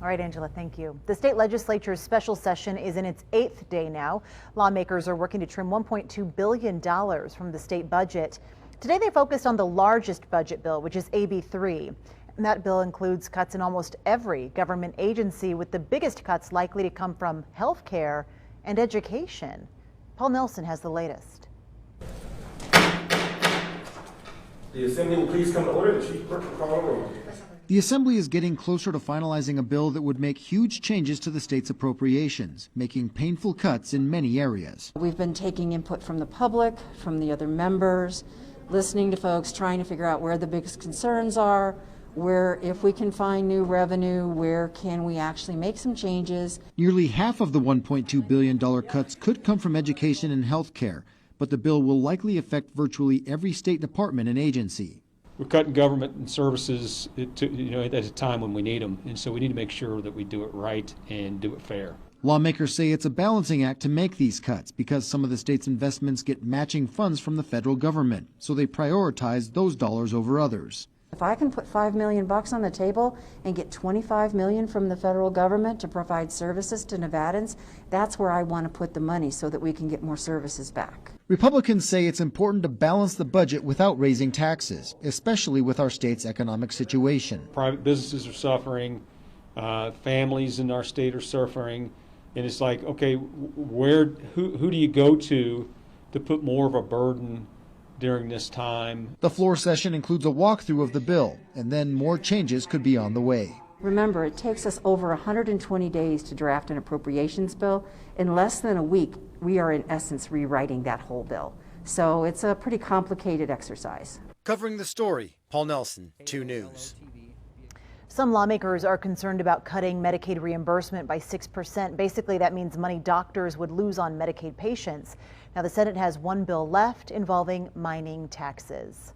All right, Angela, thank you. The state legislature's special session is in its 8th day now. Lawmakers are working to trim $1.2 billion from the state budget. Today they focused on the largest budget bill, which is AB 3. And that bill includes cuts in almost every government agency, with the biggest cuts likely to come from health care and education. Paul Nelson has the latest. The Assembly will please come to order. The Chief Clerk will call the roll. The Assembly is getting closer to finalizing a bill that would make huge changes to the state's appropriations, making painful cuts in many areas. We've been taking input from the public, from the other members, listening to folks, trying to figure out where the biggest concerns are, where, if we can find new revenue, where can we actually make some changes. Nearly half of the $1.2 billion cuts could come from education and health care, but the bill will likely affect virtually every state department and agency. We're cutting government and services at a time when we need them, and so we need to make sure that we do it right and do it fair. Lawmakers say it's a balancing act to make these cuts because some of the state's investments get matching funds from the federal government, so they prioritize those dollars over others. If I can put $5 million on the table and get $25 million from the federal government to provide services to Nevadans, that's where I want to put the money so that we can get more services back. Republicans say it's important to balance the budget without raising taxes, especially with our state's economic situation. Private businesses are suffering, families in our state are suffering, and it's like, okay, who do you go to put more of a burden during this time? The floor session includes a walkthrough of the bill, and then more changes could be on the way. Remember, it takes us over 120 days to draft an appropriations bill. In less than a week, we are in essence rewriting that whole bill. So it's a pretty complicated exercise. Covering the story, Paul Nelson, 2 News. Some lawmakers are concerned about cutting Medicaid reimbursement by 6%. Basically, that means money doctors would lose on Medicaid patients. Now, the Senate has one bill left involving mining taxes.